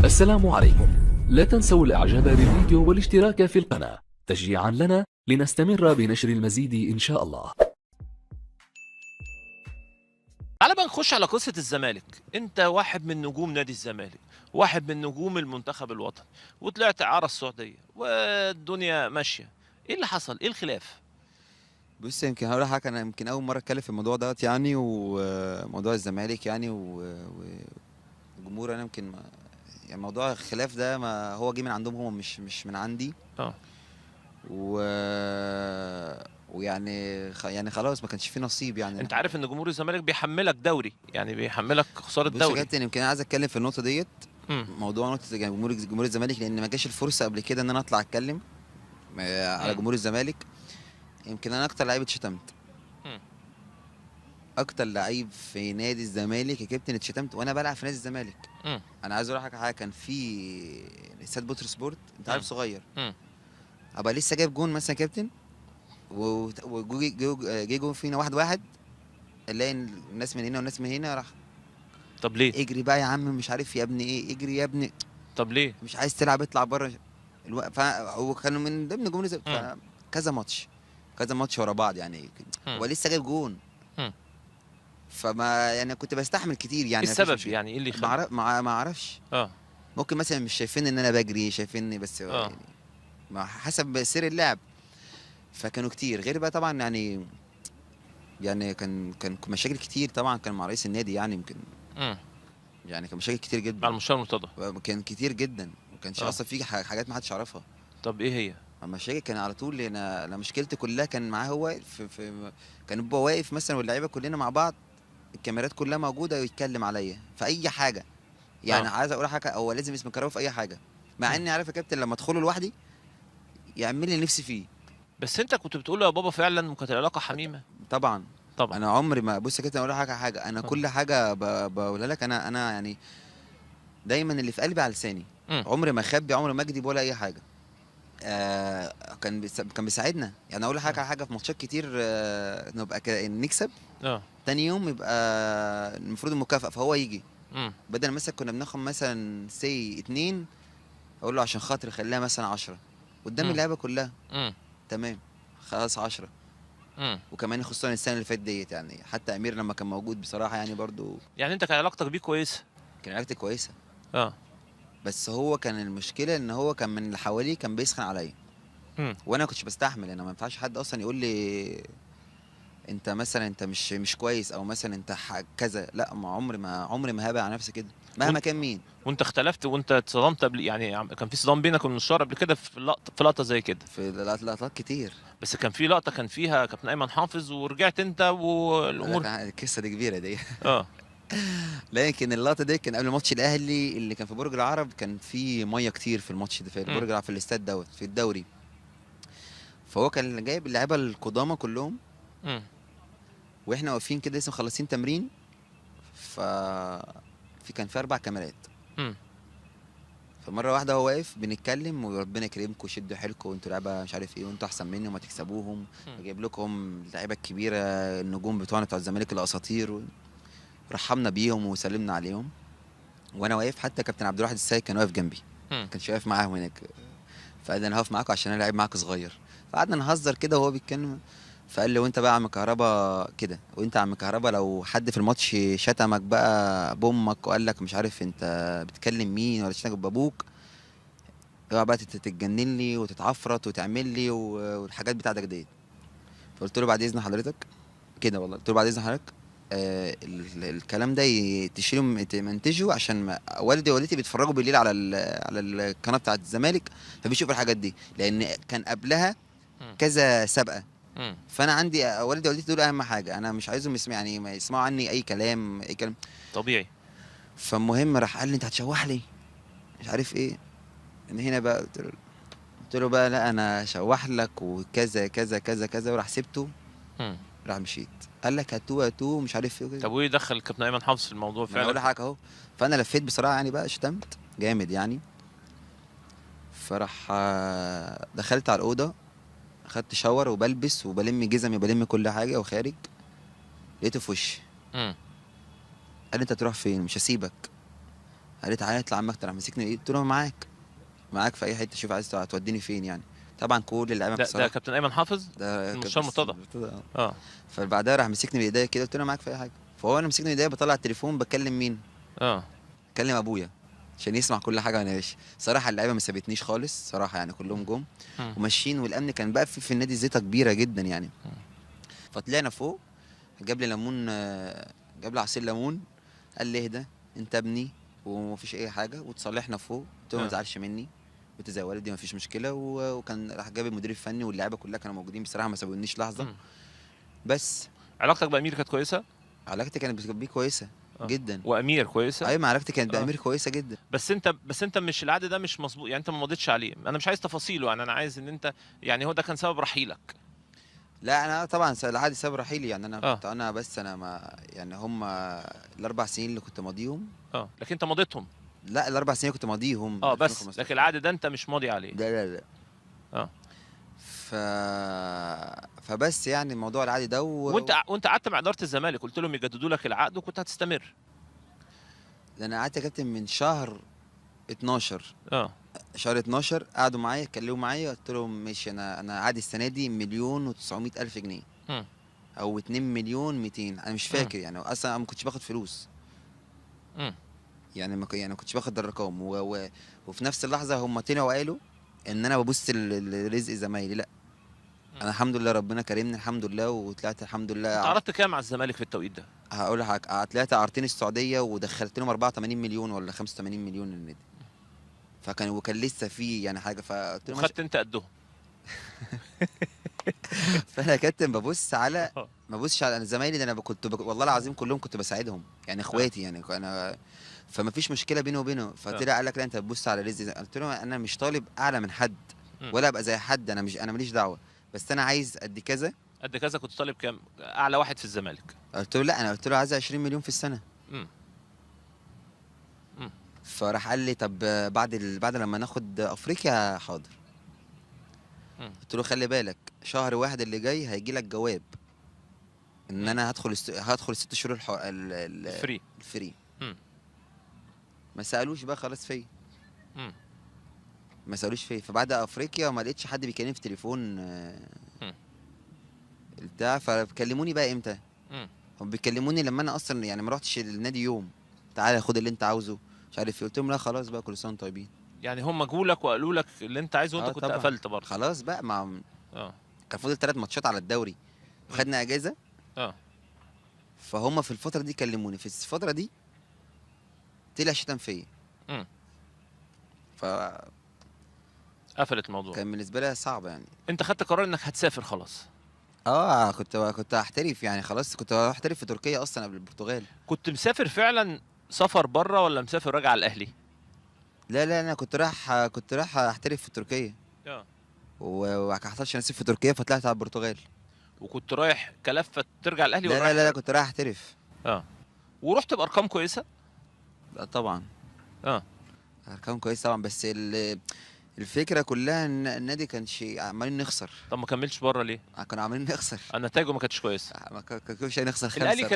السلام عليكم. لا تنسوا الاعجاب بالفيديو والاشتراك في القناة تشجيعا لنا لنستمر بنشر المزيد ان شاء الله. تعالى بقى نخش على قصة الزمالك. انت واحد من نجوم نادي الزمالك، واحد من نجوم المنتخب الوطني، وطلعت اعارة السعودية والدنيا ماشية. ايه اللي حصل؟ ايه الخلاف؟ بص، يمكن هقول حاجه. انا يمكن اول مره اتكلم في الموضوع دوت يعني، وموضوع الزمالك يعني والجمهور. انا يمكن يعني موضوع الخلاف ده ما هو جه من عندهم، هم مش من عندي. اه و ويعني يعني خلاص ما كانش في نصيب يعني. انت عارف ان جمهور الزمالك بيحملك دوري، يعني بيحملك خسارة بص يا دوري. كابتن، يمكن انا عايز اتكلم في النقطه ديت. امم موضوع نقطه يعني جمهور الزمالك، لان ما جاش الفرصه قبل كده ان انا اطلع اتكلم على امم جمهور الزمالك. يمكن انا اكتر لعيب اتشتمت، امم اكتر لعيب في نادي الزمالك يا كابتن اتشتمت وانا بلعب في نادي الزمالك. امم انا عايز اقول لك حاجه. كان في استاد بوتر سبورت، انت عارف، صغير. امم ابقى لسه جايب جون مثلا يا كابتن، جه جون فينا واحد واحد، الاقي الناس من هنا والناس من هنا، راح طب ليه؟ اجري بقى يا عم، مش عارف يا ابني ايه، اجري يا ابني، طب ليه؟ مش عايز تلعب اطلع بره. هو كانوا من ضمن جمهور امم كذا ماتش، كذا ماتش ورا بعض يعني. امم هو لسه جايب جون. امم فما يعني كنت بستحمل كتير ايه يعني، مفيش السبب؟ مشكله. يعني ايه اللي يخلي؟ ما اعرفش. اه ممكن مثلا مش شايفين ان انا بجري، شايفيني بس اه يعني حسب سير اللعب. فكانوا كتير غير بقى طبعا يعني. يعني كان مشاكل كتير طبعا، كان مع رئيس النادي يعني. يمكن امم يعني كان مشاكل كتير مع جدا. المستشار المرتضى. كان كتير جدا، ما كانش اه اصلا في حاجات ما حدش يعرفها. طب ايه هي؟ المشاكل كان على طول. انا مشكلتي كلها كان معاه هو كان بيبقى واقف مثلا واللعيبه كلنا مع بعض، الكاميرات كلها موجوده ويتكلم عليا في اي حاجه. يعني اه عايز اقول حاجه، هو لازم اسم كراوي في اي حاجه، مع مم. اني عارف يا كابتن لما ادخله لوحدي يعمل لي نفسي فيه. بس انت كنت بتقول له يا بابا فعلا وكانت العلاقة حميمة. طبعا. طبعا. انا عمري ما بص يا كابتن اقول لك حاجه. انا اه كل حاجه بقولها لك. انا يعني دايما اللي في قلبي على لساني. امم عمري ما اخبي، عمري ما اكذب ولا اي حاجه. كان بيساعدنا يعني. اقول لك اه حاجه في ماتشات كتير، نبقى نكسب، اه تاني يوم يبقى المفروض المكافأة فهو يجي. امم بدل مثلا كنا بناخد مثلا سي 2، اقول له عشان خاطر خليها مثلا 10 قدام امم اللعيبه كلها. امم تمام، خلاص 10. امم وكمان خصوصا السنه اللي فاتت ديت يعني، حتى امير لما كان موجود بصراحه يعني برضو يعني انت كان علاقتك بيه كويسة. كان علاقتي كويسه. اه بس هو كان المشكله ان هو كان من اللي حواليه كان بيسخن عليا، امم وانا كنتش بستحمل. انا ما ينفعش حد اصلا يقول لي انت مثلا انت مش كويس، او مثلا انت كذا. لا، ما عمري ما هابع على نفسي كده مهما وانت كان مين. وانت اختلفت وانت اتصدمت قبل، يعني كان في صدام بينك وبين الشارع قبل كده في لقطة زي كده. في لقطات كتير. بس كان في لقطة كان فيها كابتن ايمن حافظ ورجعت انت اقول لك والامور. القصه دي كبيره دي. اه لكن اللقطه دي كان قبل ماتش الاهلي اللي كان في برج العرب. كان في ميه كتير في الماتش ده، في امم برج العرب، في الاستاد دوت في الدوري. فهو كان جايب اللعيبه القدامى كلهم، امم واحنا واقفين كده لسه مخلصين تمرين. ف كان في 4 كاميرات. امم فمره واحده هو واقف بنتكلم، وربنا يكرمكم وشدوا حيلكم وانتوا لعيبه مش عارف ايه، وانتوا احسن مني وما تكسبوهم. جايب لكم اللعيبه الكبيره، النجوم بتوعنا بتوع الزمالك الاساطير. رحمنا بيهم وسلمنا عليهم. وانا واقف، حتى كابتن عبد الواحد السيد كان واقف جنبي، امم كانش واقف معاهم هناك. فقال لي انا هقف معاكم عشان انا لعيب معاكم صغير. فقعدنا نهزر كده وهو بيتكلم. فقال لي وانت بقى يا عم كهربا كده، وانت يا عم كهربا لو حد في الماتش شتمك بقى بامك وقال لك مش عارف انت بتكلم مين، ولا شتمك بابوك، اوعى بقى تتجنن لي وتتعفرت وتعمل لي والحاجات بتاعتك ديت. فقلت له بعد اذن حضرتك كده، والله قلت له بعد اذن حضرتك الكلام ده تشيله تمنتجه، عشان والدي ووالدتي بيتفرجوا بالليل على القناه بتاعت الزمالك، فبيشوفوا الحاجات دي، لان كان قبلها كذا سابقه. امم فانا عندي والدي ووالدتي دول اهم حاجه، انا مش عايزهم يعني ما يسمعوا عني اي كلام اي كلام. طبيعي. فالمهم راح قال لي انت هتشوح لي مش عارف ايه. من هنا بقى قلت له بقى لا، انا اشوح لك وكذا كذا كذا كذا، وراح سبته. امم راح مشيت، قال لك هاتوه هاتوه مش عارف ايه وكده. طب وايه دخل كابتن ايمن حافظ في الموضوع ما انا اقول فعلا؟ لك اهو. فانا لفيت بصراحه يعني، بقى شتمت جامد يعني. فراح دخلت على الاوضه، اخدت شاور وبلبس وبلم جزمي وبلم كل حاجه وخارج، لقيته في وشي. امم قال لي انت تروح فين؟ مش هسيبك. قال لي تعالى اطلع عمك، راح مسكني بايدي، قلت له معاك في اي حته، شوف عايز توديني فين يعني. طبعا كل اللعيبه ده بصراحه. كابتن ايمن حافظ ده المستشار مرتضى. مرتضى. اه. فبعدها راح مسكني بايديا كده، قلت له معاك في اي حاجه. فهو انا مسكني بايديا بطلع التليفون بكلم مين؟ اه. بكلم ابويا عشان يسمع كل حاجه وانا ماشي. صراحه اللعيبه ما سابتنيش خالص صراحه يعني، كلهم جم مم. وماشيين، والامن كان بقى في النادي زيطه كبيره جدا يعني. فطلعنا فوق، جاب لي ليمون، جاب لي عصير ليمون، قال لي اهدى انت ابني ومفيش اي حاجه، وتصالحنا فوق. قلت له ما تزعلش مني، قلت زي والدي مفيش مشكله. وكان راح جاب المدير الفني واللعيبه كلها كانوا موجودين بصراحه، ما سابونيش لحظه. مم. بس علاقتك بامير كانت كويسه؟ علاقتي كانت بيه كويسه جدا. وامير كويسه؟ ايوه علاقتي كانت بامير كويسه جدا. بس انت مش العقد ده مش مظبوط يعني، انت ما مضيتش عليه. انا مش عايز تفاصيله يعني، انا عايز ان انت يعني هو ده كان سبب رحيلك. لا انا طبعا العادي سبب رحيلي يعني، انا اه. كنت انا بس انا ما يعني هم الاربع سنين اللي كنت ماضيهم. اه لكن انت مضيتهم. لا الاربع سنين كنت ماضيهم اه بس 2015. لكن العقد ده انت مش ماضي عليه. لا. اه. ف فبس يعني موضوع العادي ده وانت قعدت مع اداره الزمالك قلت لهم يجددوا لك العقد وكنت هتستمر. ده انا قعدت يا كابتن من شهر 12. اه. شهر 12 قعدوا معايا اتكلموا معايا، قلت لهم ماشي، انا عادي السنه دي 1,900,000 جنيه مم. او 2,200,000، انا مش فاكر يعني، اصلا انا ما كنتش باخد فلوس مم. يعني، ما كنتش باخد الرقم وفي نفس اللحظه هم طلعوا قالوا ان انا ببص لرزق زمايلي. لا انا الحمد لله ربنا كرمني الحمد لله، وطلعت الحمد لله انت عرضت كام على الزمالك في التوقيت ده؟ هقول لك طلعت عارضين السعوديه ودخلت لهم 84 مليون ولا 85 مليون للنادي. وكان لسه في يعني حاجه، فقلت له ماشي. وخدت انت قدهم. فانا يا كابتن ما ببصش على انا زمايلي ده، انا والله العظيم كلهم كنت بساعدهم يعني، اخواتي يعني انا. فما فيش مشكله بيني وبينه. فطلع قال لك لا انت بتبص على رزق. قلت له انا مش طالب اعلى من حد ولا ابقى زي حد، انا ماليش دعوه، بس انا عايز قد كذا. قد كذا كنت طالب كام؟ اعلى واحد في الزمالك. قلت له لا، انا قلت له عايز 20 مليون في السنه. مم. مم. فراح قال لي طب بعد لما ناخد افريقيا حاضر. مم. قلت له خلي بالك شهر واحد اللي جاي هيجي لك جواب ان انا هدخل الست شهور الفري. مم. ما سالوش بقى خلاص فيا. مم. ما سالوش فيا. فبعد افريقيا ما لقيتش حد بيكلمني في تليفون مم. بتاع. فكلموني بقى امتى؟ مم. هم بيكلموني لما انا اصلا يعني ما رحتش النادي يوم، تعالى خد اللي انت عاوزه مش عارف ايه. قلت لهم لا خلاص بقى كل سنه وانتم طيبين. يعني هم جولك وقالوا لك اللي انت عايزه وانت كنت طبعا قفلت برضه. خلاص بقى اه. كان فاضل 3 ماتشات على الدوري وخدنا اجازه. اه. فهم في الفتره دي كلموني، في الفتره دي طلع شتم فيا. مم. فكان قفلت الموضوع. بالنسبه لي صعب يعني. انت خدت قرار انك هتسافر خلاص. كنت هحترف يعني، خلاص كنت هحترف في تركيا اصلا قبل البرتغال. كنت مسافر فعلا سفر بره ولا مسافر راجع على الاهلي؟ لا انا كنت رايح احترف في تركيا اه. وما حصلش نصيب في تركيا فطلعت على البرتغال. وكنت رايح كلفه ترجع الاهلي لا ولا رايح؟ لا كنت رايح احترف. اه. ورحت بارقام كويسه؟ لا طبعا اه. ارقام كويسه طبعا، بس الفكره كلها ان النادي كانش عمالين نخسر. طب ما كملتش بره ليه؟ كانوا عمالين نخسر. النتائج ما كانتش كويسه. ما كانش نخسر الاهلي 5. كان